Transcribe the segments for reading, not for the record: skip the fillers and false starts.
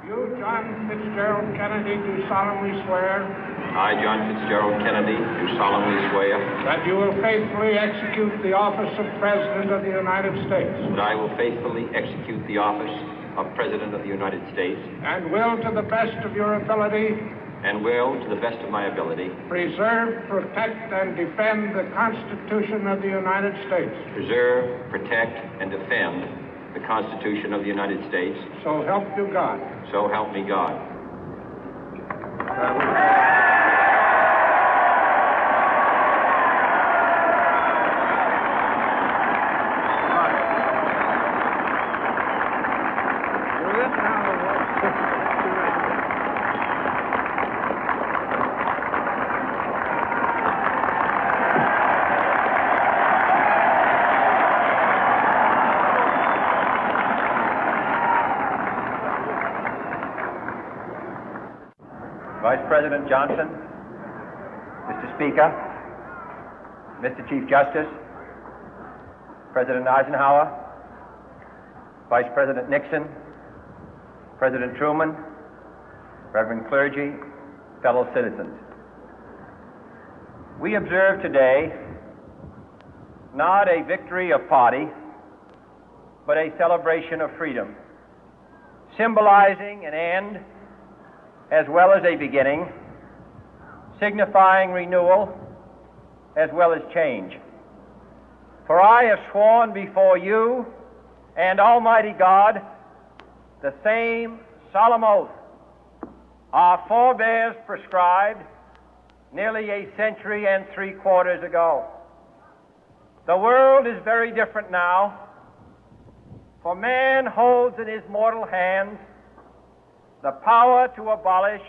You, John Fitzgerald Kennedy, do solemnly swear I, John Fitzgerald Kennedy, do solemnly swear that you will faithfully execute the office of President of the United States that I will faithfully execute the office of President of the United States and will, to the best of your ability, and will, to the best of my ability, preserve, protect, and defend the Constitution of the United States. preserve, protect, and defend the Constitution of the United States. So help you God. So help me God. Vice President Johnson, Mr. Speaker, Mr. Chief Justice, President Eisenhower, Vice President Nixon, President Truman, Reverend clergy, fellow citizens. We observe today not a victory of party, but a celebration of freedom, symbolizing an end as well as a beginning, signifying renewal as well as change. For I have sworn before you and Almighty God the same solemn oath our forebears prescribed nearly a century and 3/4 ago. The world is very different now, for man holds in his mortal hands the power to abolish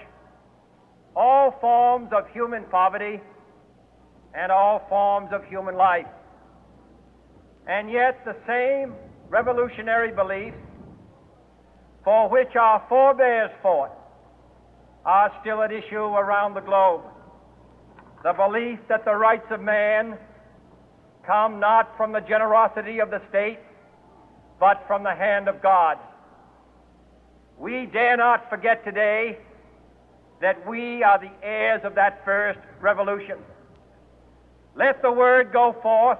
all forms of human poverty and all forms of human life. And yet the same revolutionary beliefs for which our forebears fought are still at issue around the globe. The belief that the rights of man come not from the generosity of the state, but from the hand of God. We dare not forget today that we are the heirs of that first revolution. Let the word go forth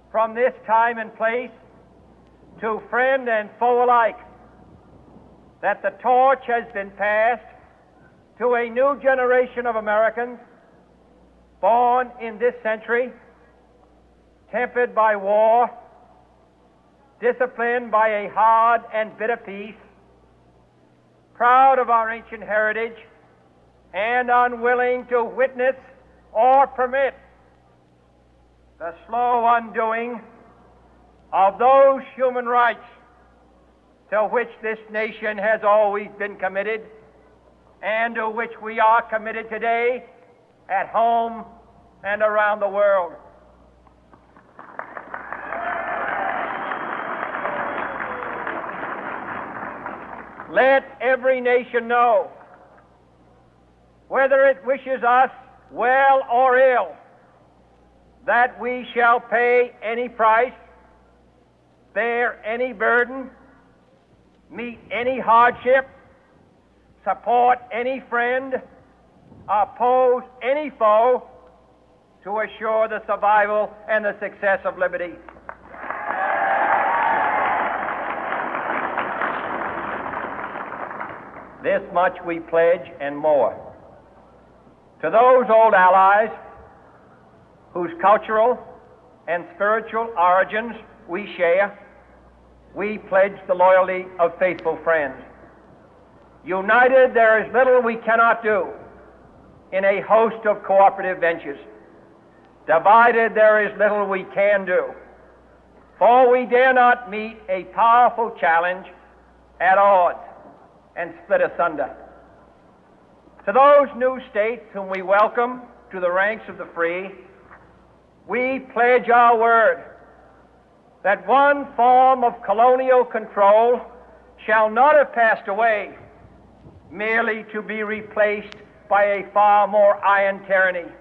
from this time and place to friend and foe alike that the torch has been passed to a new generation of Americans born in this century, tempered by war, disciplined by a hard and bitter peace, proud of our ancient heritage, and unwilling to witness or permit the slow undoing of those human rights to which this nation has always been committed and to which we are committed today at home and around the world. Let every nation know, whether it wishes us well or ill, that we shall pay any price, bear any burden, meet any hardship, support any friend, oppose any foe to assure the survival and the success of liberty. This much we pledge and more. To those old allies whose cultural and spiritual origins we share, we pledge the loyalty of faithful friends. United, there is little we cannot do in a host of cooperative ventures. Divided, there is little we can do, for we dare not meet a powerful challenge at odds and split asunder. To those new states whom we welcome to the ranks of the free, we pledge our word that one form of colonial control shall not have passed away, merely to be replaced by a far more iron tyranny.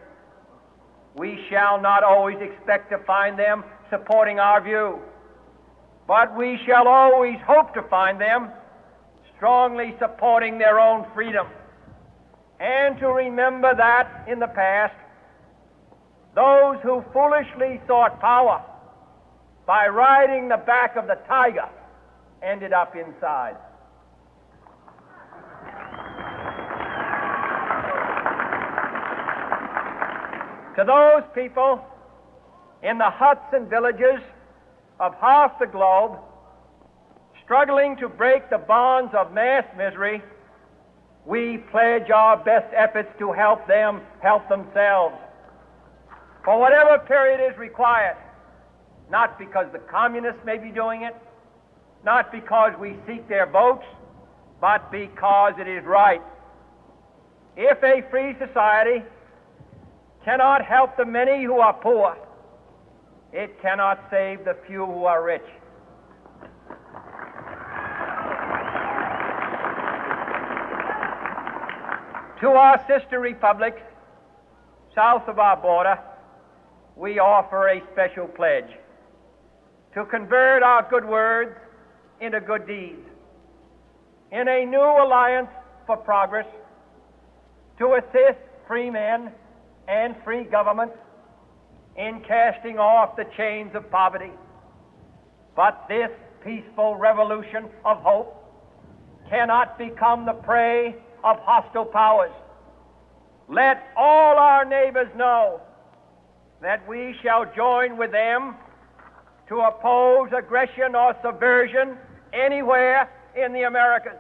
We shall not always expect to find them supporting our view, but we shall always hope to find them strongly supporting their own freedom, and to remember that in the past, those who foolishly sought power by riding the back of the tiger ended up inside. To those people in the huts and villages of half the globe struggling to break the bonds of mass misery, we pledge our best efforts to help them help themselves for whatever period is required, not because the communists may be doing it, not because we seek their votes, but because it is right. If a free society cannot help the many who are poor, it cannot save the few who are rich. To our sister republics south of our border, we offer a special pledge to convert our good words into good deeds, in a new alliance for progress, to assist free men and free governments in casting off the chains of poverty. But this peaceful revolution of hope cannot become the prey of hostile powers. Let all our neighbors know that we shall join with them to oppose aggression or subversion anywhere in the Americas.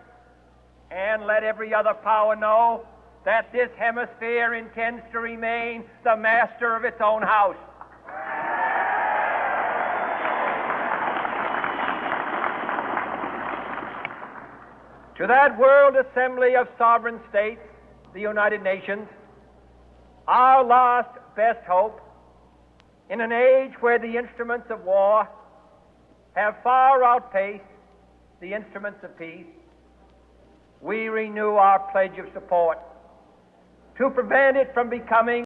And let every other power know that this hemisphere intends to remain the master of its own house. To that World Assembly of Sovereign States, the United Nations, our last best hope, in an age where the instruments of war have far outpaced the instruments of peace, we renew our pledge of support to prevent it from becoming